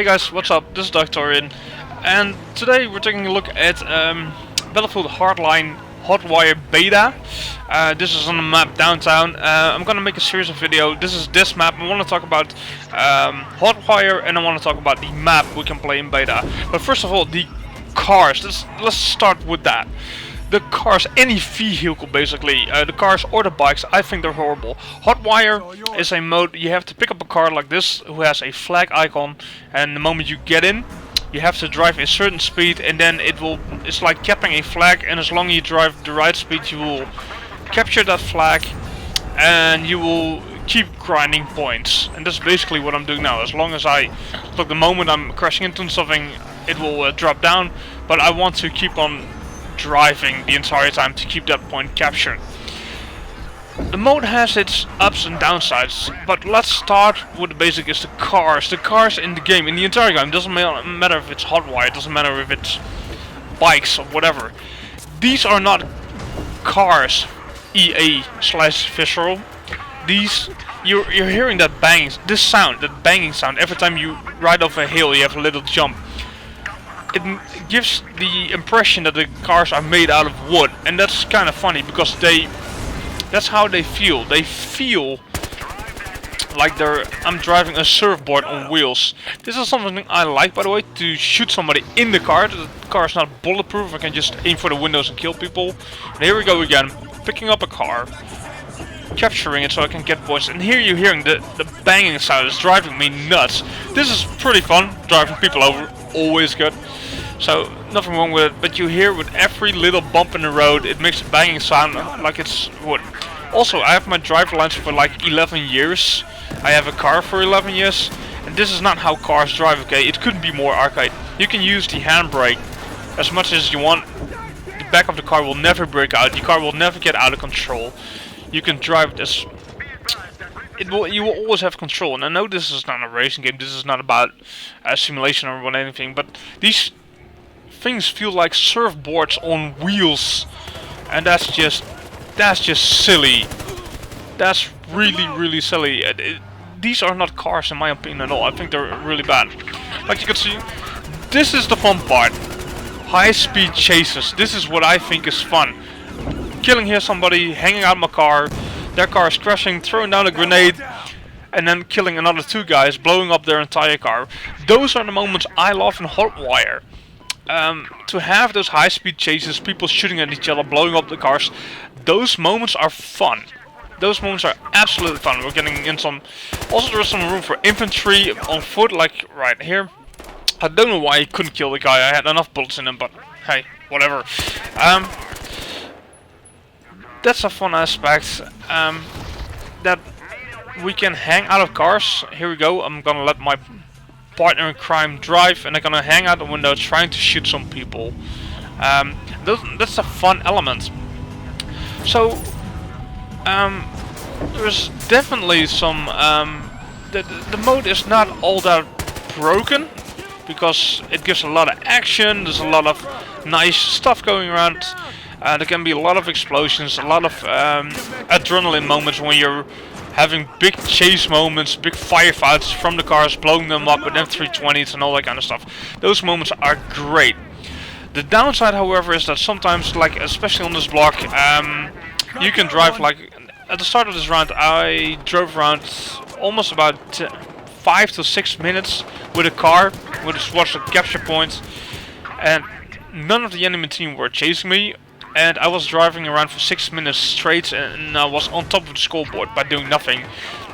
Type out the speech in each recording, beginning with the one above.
Hey guys, what's up? This is Doctorian, and today we're taking a look at Battlefield Hardline Hotwire Beta. This is on the map downtown. I'm gonna make a series of videos. This is this map. I want to talk about Hotwire, and I want to talk about the map we can play in beta. But first of all, the cars. Let's start with that. The cars, any vehicle basically, the cars or the bikes, I think they're horrible. Hotwire is a mode. You have to pick up a car like this who has a flag icon, and the moment you get in, you have to drive a certain speed, and then it's like capping a flag, and as long as you drive the right speed, you will capture that flag, and you will keep grinding points. And that's basically what I'm doing now. As long as look, the moment I'm crashing into something, it will drop down, but I want to keep on driving the entire time to keep that point captured. The mode has its ups and downsides, but let's start with the basic. Is the cars. The cars in the game, in the entire game, doesn't matter if it's Hotwire, it doesn't matter if it's bikes or whatever. These are not cars, EA/Visceral. These, you're hearing that banging, that banging sound every time you ride off a hill. You have a little jump. It gives the impression that the cars are made out of wood, and that's kind of funny because that's how they feel. They feel like I'm driving a surfboard on wheels. This is something I like, by the way, to shoot somebody in the car. The car is not bulletproof. I can just aim for the windows and kill people. And here we go again, picking up a car, capturing it so I can get voice. And here you're hearing the banging sound. It's driving me nuts. This is pretty fun, driving people over. Always good. So nothing wrong with it, but you hear with every little bump in the road, it makes a banging sound like it's wood. Also, I have my driver license for like 11 years. I have a car for 11 years, and this is not how cars drive, okay? It couldn't be more arcade. You can use the handbrake as much as you want. The back of the car will never break out. The car will never get out of control. You can drive this. You will always have control, and I know this is not a racing game. This is not about a simulation or anything, but these things feel like surfboards on wheels, and that's just silly. That's really silly. These are not cars in my opinion at all. I think they're really bad. Like you can see, this is the fun part. High-speed chases. This is what I think is fun. Killing here somebody, hanging out my car. Their car is crashing, throwing down a grenade, and then killing another two guys, blowing up their entire car. Those are the moments I love in Hotwire. To have those high-speed chases, people shooting at each other, blowing up the cars, those moments are fun. Those moments are absolutely fun. We're getting in some. Also, there's some room for infantry on foot, like right here. I don't know why he couldn't kill the guy. I had enough bullets in him, but hey, whatever. That's a fun aspect, that we can hang out of cars. Here we go. I'm gonna let my partner in crime drive, and I'm gonna hang out the window trying to shoot some people. That's a fun element. So there's definitely some the mode is not all that broken, because it gives a lot of action. There's a lot of nice stuff going around. There can be a lot of explosions, a lot of adrenaline moments when you're having big chase moments, big firefights from the cars, blowing them up with M320s and all that kind of stuff. Those moments are great. The downside, however, is that sometimes, like especially on this block, you can drive like at the start of this round. I drove around almost about 5 to 6 minutes with a car, which was a capture point, and none of the enemy team were chasing me. And I was driving around for 6 minutes straight, and I was on top of the scoreboard by doing nothing,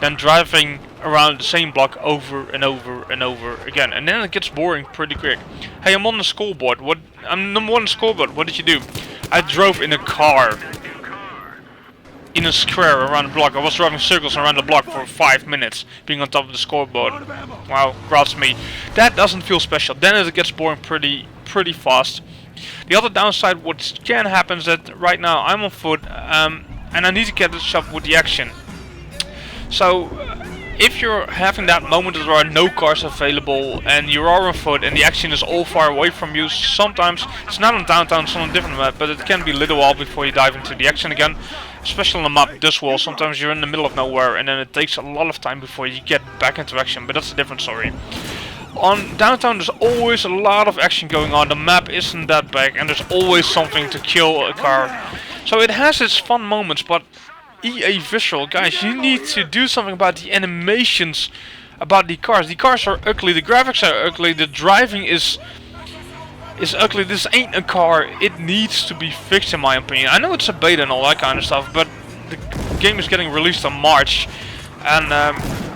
then driving around the same block over and over and over again. And then it gets boring pretty quick. Hey, I'm on the scoreboard. I'm number one on the scoreboard. What did you do? I drove in a car, in a square around the block. I was driving circles around the block for 5 minutes, being on top of the scoreboard. Wow, grats me. That doesn't feel special. Then it gets boring pretty fast. The other downside, what can happen, is that right now I'm on foot, and I need to catch up with the action. So if you're having that moment that there are no cars available and you are on foot and the action is all far away from you, sometimes it's not on downtown, it's on a different map, but it can be a little while before you dive into the action again. Especially on the map this wall, sometimes you're in the middle of nowhere and then it takes a lot of time before you get back into action, but that's a different story. On downtown there's always a lot of action going on, the map isn't that big and there's always something to kill a car. So it has its fun moments, but EA Visual, guys, you need to do something about the animations about the cars. The cars are ugly, the graphics are ugly, the driving is ugly. This ain't a car. It needs to be fixed in my opinion. I know it's a beta and all that kind of stuff, but the game is getting released in March, and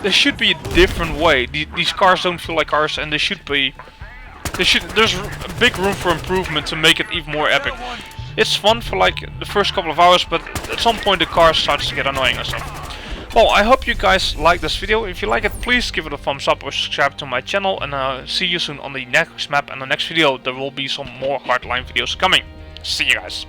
there should be a different way. These cars don't feel like cars, and there's a big room for improvement to make it even more epic. It's fun for like the first couple of hours, but at some point the car starts to get annoying and stuff. Well, I hope you guys like this video. If you like it, please give it a thumbs up or subscribe to my channel, and see you soon on the next map and the next video. There will be some more hardline videos coming. See you guys.